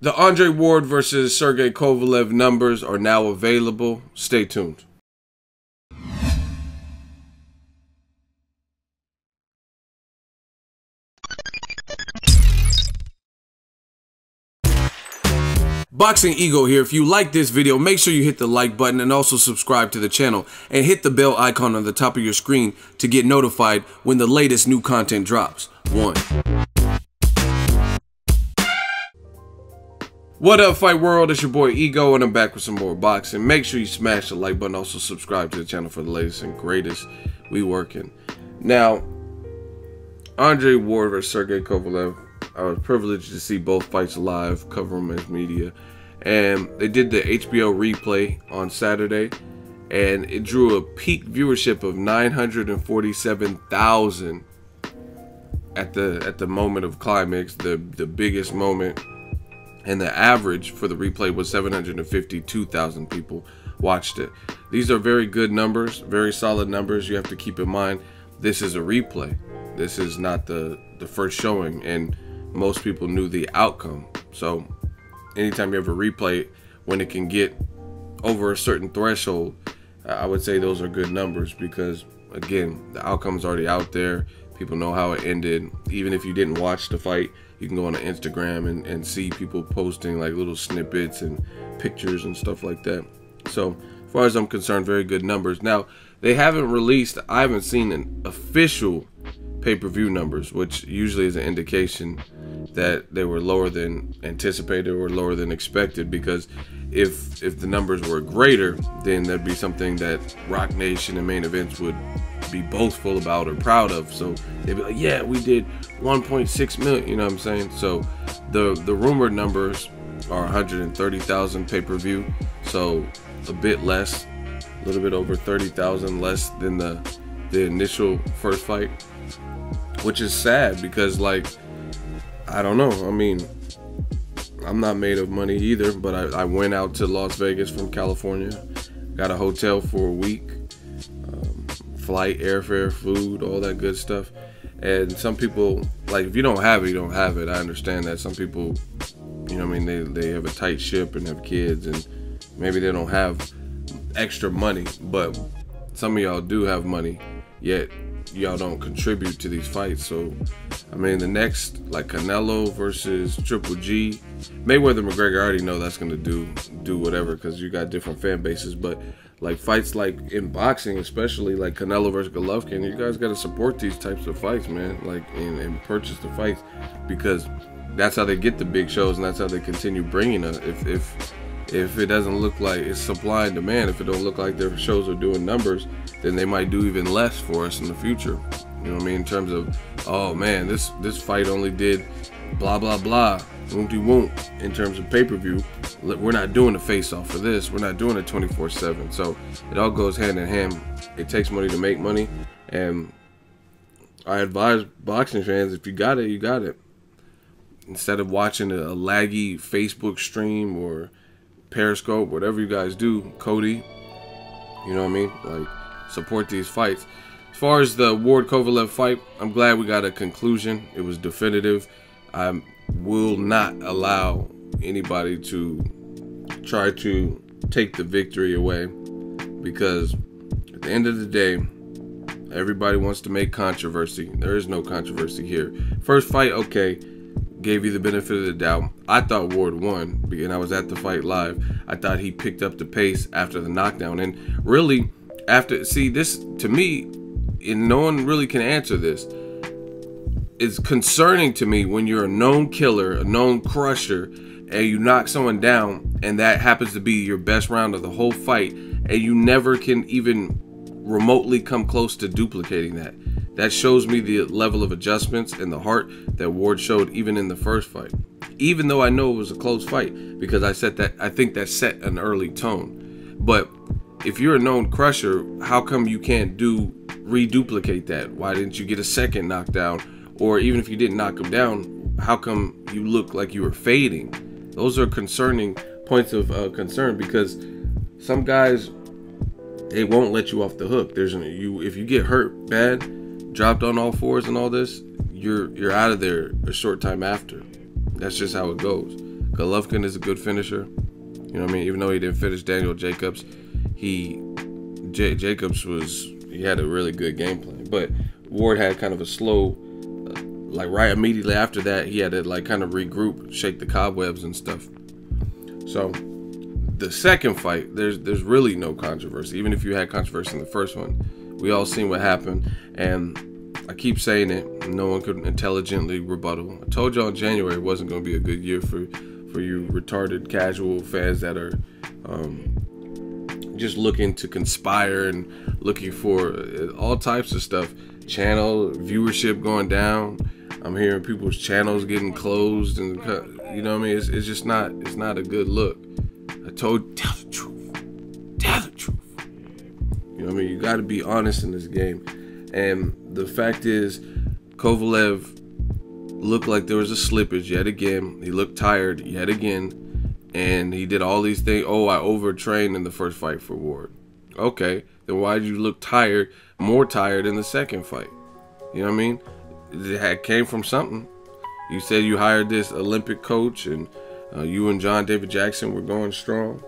The Andre Ward versus Sergey Kovalev numbers are now available. Stay tuned. Boxingego here. If you like this video, make sure you hit the like button and also subscribe to the channel and hit the bell icon on the top of your screen to get notified when the latest new content drops. What up, Fight World? It's your boy Ego, and I'm back with some more boxing. Make sure you smash the like button. Also subscribe to the channel for the latest and greatest. We working. Now, Andre Ward versus Sergey Kovalev. I was privileged to see both fights live, cover them as media. And they did the HBO replay on Saturday, and it drew a peak viewership of 947,000 at the moment of climax, the biggest moment. And the average for the replay was 752,000 people watched it. These are very good numbers, very solid numbers. You have to keep in mind, this is a replay. This is not the first showing, and most people knew the outcome. So anytime you have a replay, when it can get over a certain threshold, I would say those are good numbers because, again, the outcome's already out there. People know how it ended. Even if you didn't watch the fight, you can go on Instagram and see people posting like little snippets and pictures and stuff like that. So as far as I'm concerned, very good numbers. Now, they haven't released, I haven't seen an official pay-per-view numbers, which usually is an indication that they were lower than anticipated or lower than expected, because if the numbers were greater, then that'd be something that Rock Nation and Main Events would be boastful about or proud of. So they'd be like, yeah, we did 1.6 million, you know what I'm saying? So the rumored numbers are 130,000 pay-per-view, so a bit less, a little bit over 30,000 less than the initial first fight, which is sad because, like, I don't know, I mean, I'm not made of money either, but I went out to Las Vegas from California, got a hotel for a week, flight, airfare, food, all that good stuff. And some people, like, if you don't have it, you don't have it. I understand that. Some people, you know what I mean, they have a tight ship and have kids, and maybe they don't have extra money, but some of y'all do have money, yet y'all don't contribute to these fights. So I mean, the next, like, Canelo versus Triple G, Mayweather McGregor, I already know that's gonna do whatever, because you got different fan bases. But like fights like in boxing, especially like Canelo versus Golovkin, you guys got to support these types of fights, man, like, and purchase the fights, because that's how they get the big shows, and that's how they continue bringing us. If it doesn't look like it's supply and demand, if it don't look like their shows are doing numbers, then they might do even less for us in the future. You know what I mean? In terms of, oh man, this fight only did blah blah blah, won't in terms of pay-per-view. We're not doing a face-off for this. We're not doing it 24/7. So it all goes hand in hand. It takes money to make money, and I advise boxing fans, if you got it, you got it. Instead of watching a laggy Facebook stream or Periscope, whatever you guys do, Cody, you know what I mean? Like, support these fights. As far as the Ward Kovalev fight, I'm glad we got a conclusion. It was definitive. I will not allow anybody to try to take the victory away, because at the end of the day, everybody wants to make controversy. There is no controversy here. First fight, okay, gave you the benefit of the doubt. I thought Ward won, and I was at the fight live. I thought he picked up the pace after the knockdown, and really after, see, this to me, and no one really can answer this, it's concerning to me when you're a known killer, a known crusher, and you knock someone down, and that happens to be your best round of the whole fight, and you never can even remotely come close to duplicating that. That shows me the level of adjustments and the heart that Ward showed even in the first fight. Even though I know it was a close fight, because I think that set an early tone. But if you're a known crusher, how come you can't reduplicate that? Why didn't you get a second knockdown? Or even if you didn't knock him down, how come you look like you were fading? Those are concerning points of concern, because some guys, they won't let you off the hook. If you get hurt bad, dropped on all fours and all this, you're out of there a short time after. That's just how it goes. Golovkin is a good finisher. You know what I mean? Even though he didn't finish Daniel Jacobs, Jacobs had a really good game plan. But Ward had kind of a slow, like right immediately after that, he had to like kind of regroup, shake the cobwebs and stuff. So the second fight, there's really no controversy. Even if you had controversy in the first one, we all seen what happened, and I keep saying it, no one could intelligently rebuttal. I told y'all in January it wasn't going to be a good year for you retarded casual fans that are just looking to conspire and looking for all types of stuff. Channel viewership going down. I'm hearing people's channels getting closed, and you know what I mean? It's just not, it's not a good look. Tell the truth. Tell the truth. You know what I mean? You got to be honest in this game. And the fact is, Kovalev looked like there was a slippage yet again. He looked tired yet again. And he did all these things. Oh, I overtrained in the first fight for Ward. Okay, then why did you look tired, more tired in the second fight? You know what I mean? It came from something. You said you hired this Olympic coach, and you and John David Jackson were going strong.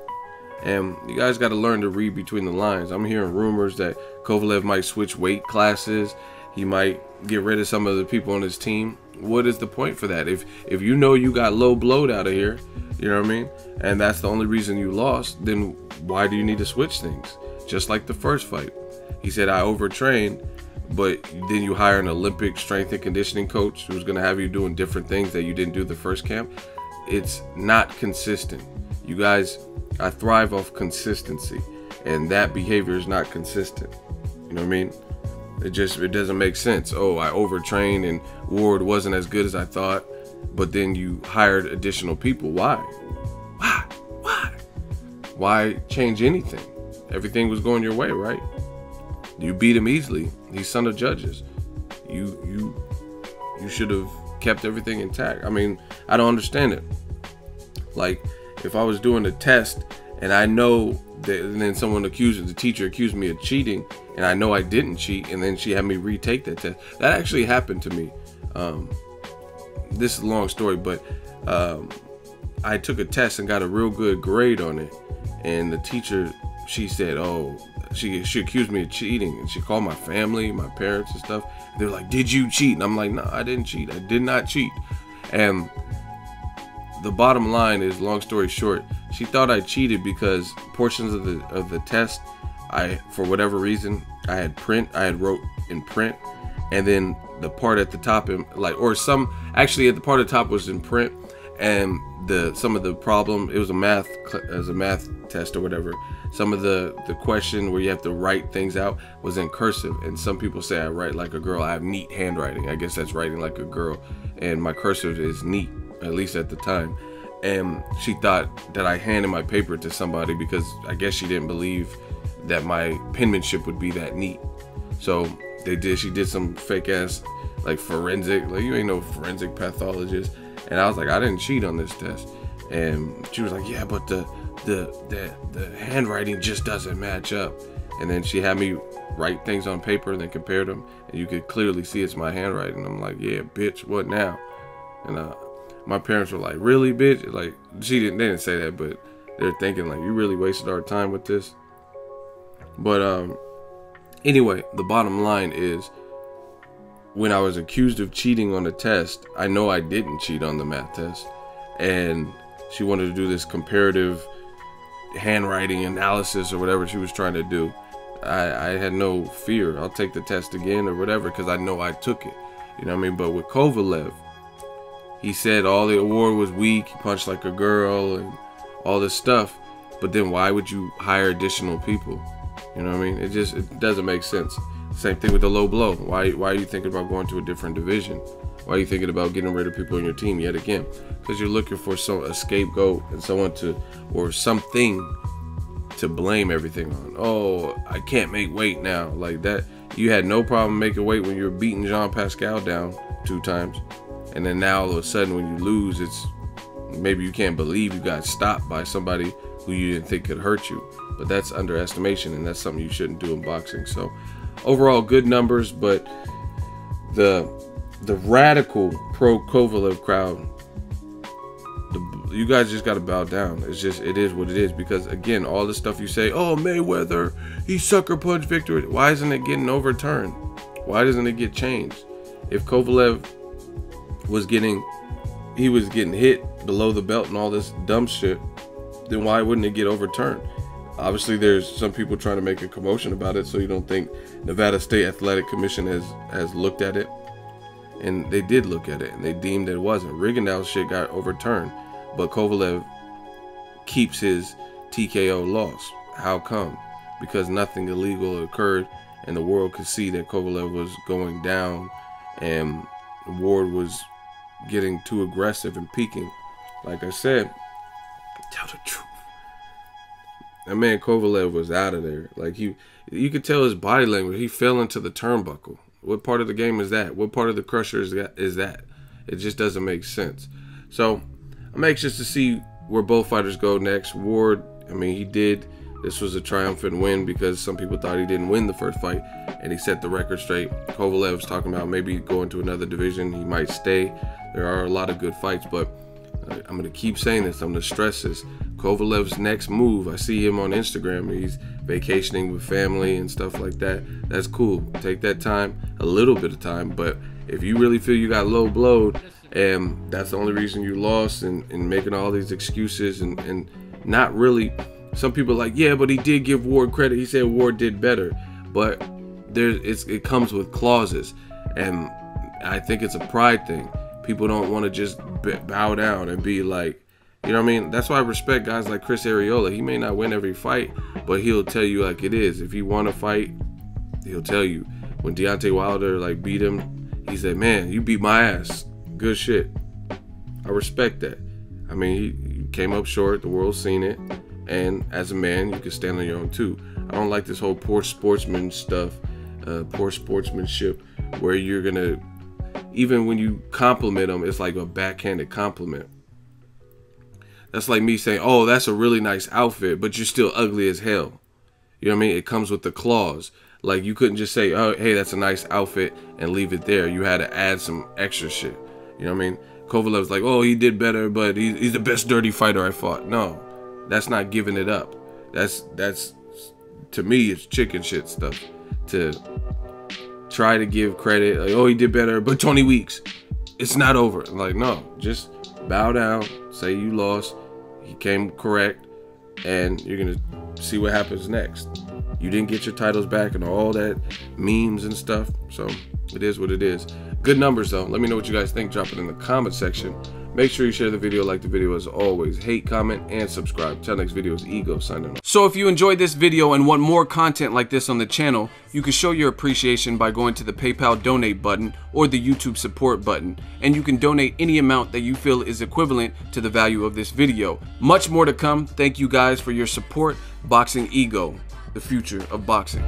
And you guys got to learn to read between the lines. I'm hearing rumors that Kovalev might switch weight classes. He might get rid of some of the people on his team. What is the point for that? If you know you got low blowed out of here, you know what I mean? And that's the only reason you lost, then why do you need to switch things? Just like the first fight. He said, I overtrained, but then you hire an Olympic strength and conditioning coach who's going to have you doing different things that you didn't do the first camp. It's not consistent. You guys, I thrive off consistency, and that behavior is not consistent. You know what I mean? It doesn't make sense. Oh, I overtrained and Ward wasn't as good as I thought, but then you hired additional people. Why? Why change anything? Everything was going your way, right? You beat him easily. He's son of judges. You should have kept everything intact. I mean, I don't understand it. Like, if I was doing a test and I know that, and then the teacher accused me of cheating, and I know I didn't cheat, and then she had me retake that test. That actually happened to me. This is a long story, but I took a test and got a real good grade on it, and the teacher, she said, oh, she accused me of cheating, and she called my family, my parents and stuff. They were like, did you cheat? And I'm like, no, I didn't cheat. I did not cheat. And the bottom line is, long story short, she thought I cheated because portions of the test, for whatever reason, I had wrote in print, and then the part at the top, actually the part at the top was in print, and some of the problem, it was a math test or whatever. Some of the question where you have to write things out was in cursive, and some people say I write like a girl. I have neat handwriting. I guess that's writing like a girl, and my cursive is neat, at least at the time. And she thought that I handed my paper to somebody because I guess she didn't believe that my penmanship would be that neat. So she did some fake ass like forensic, like you ain't no forensic pathologist. And I was like, I didn't cheat on this test. And she was like, yeah, but the handwriting just doesn't match up. And then she had me write things on paper and then compared them, and you could clearly see it's my handwriting. I'm like, yeah, bitch, what now? And my parents were like, really, bitch? Like, they didn't say that, but they're thinking like, you really wasted our time with this. But anyway, the bottom line is, when I was accused of cheating on the test, I know I didn't cheat on the math test, and she wanted to do this comparative handwriting analysis or whatever she was trying to do. I had no fear. I'll take the test again or whatever, because I know I took it. You know what I mean? But with Kovalev, he said all the award was weak, he punched like a girl and all this stuff. But then why would you hire additional people? You know what I mean? It doesn't make sense. Same thing with the low blow. Why are you thinking about going to a different division? Why are you thinking about getting rid of people on your team yet again? Because you're looking for a scapegoat and someone or something to blame everything on. Oh, I can't make weight now. Like that. You had no problem making weight when you were beating Jean Pascal down 2 times. And then now all of a sudden when you lose, it's maybe you can't believe you got stopped by somebody who you didn't think could hurt you. But that's underestimation, and that's something you shouldn't do in boxing. So overall, good numbers, but the radical pro Kovalev crowd, you guys just got to bow down. It's just, it is what it is. Because again, all the stuff you say, oh, Mayweather, he sucker punched Victor. Why isn't it getting overturned? Why doesn't it get changed? If Kovalev was getting hit below the belt and all this dumb shit, then why wouldn't it get overturned? Obviously, there's some people trying to make a commotion about it, so you don't think Nevada State Athletic Commission has looked at it. And they did look at it, and they deemed it wasn't. Rigondeaux's shit got overturned, but Kovalev keeps his TKO loss. How come? Because nothing illegal occurred, and the world could see that Kovalev was going down, and Ward was getting too aggressive and peaking. Like I said, tell the truth. That man Kovalev was out of there. Like, you could tell his body language. He fell into the turnbuckle. What part of the game is that? What part of the crusher is that? It just doesn't make sense. So I'm anxious to see where both fighters go next. Ward, I mean, he did. This was a triumphant win because some people thought he didn't win the first fight, and he set the record straight. Kovalev's talking about maybe going to another division. He might stay. There are a lot of good fights, but I'm going to keep saying this. I'm going to stress this. Kovalev's next move, I see him on Instagram. He's vacationing with family and stuff like that. That's cool. Take that time, a little bit of time. But if you really feel you got low blowed and that's the only reason you lost, and making all these excuses and not really, some people are like, yeah, but he did give Ward credit. He said Ward did better. But it comes with clauses. And I think it's a pride thing. People don't want to just bow down and be like, you know what I mean? That's why I respect guys like Chris Arreola. He may not win every fight, but he'll tell you like it is. If he won a fight, he'll tell you. When Deontay Wilder like beat him, he said, man, you beat my ass. Good shit. I respect that. I mean, he came up short. The world's seen it. And as a man, you can stand on your own too. I don't like this whole poor sportsman stuff, poor sportsmanship, where you're going to, even when you compliment them, it's like a backhanded compliment. That's like me saying, oh, that's a really nice outfit, but you're still ugly as hell. You know what I mean? It comes with the clause. Like, you couldn't just say, oh, hey, that's a nice outfit and leave it there. You had to add some extra shit. You know what I mean? Kovalev's like, oh, he did better, but he's the best dirty fighter I fought. No, that's not giving it up. That's to me, it's chicken shit stuff. To try to give credit, like, oh, he did better, but Tony Weeks, it's not over. Like, no, just bow down, say you lost. He came correct, and you're going to see what happens next. You didn't get your titles back and all that memes and stuff, so it is what it is. Good numbers, though. Let me know what you guys think. Drop it in the comment section. Make sure you share the video, like the video as always. Hate, comment, and subscribe. Till next video is Ego signing off. So if you enjoyed this video and want more content like this on the channel, you can show your appreciation by going to the PayPal donate button or the YouTube support button. And you can donate any amount that you feel is equivalent to the value of this video. Much more to come. Thank you guys for your support. Boxingego, the future of boxing.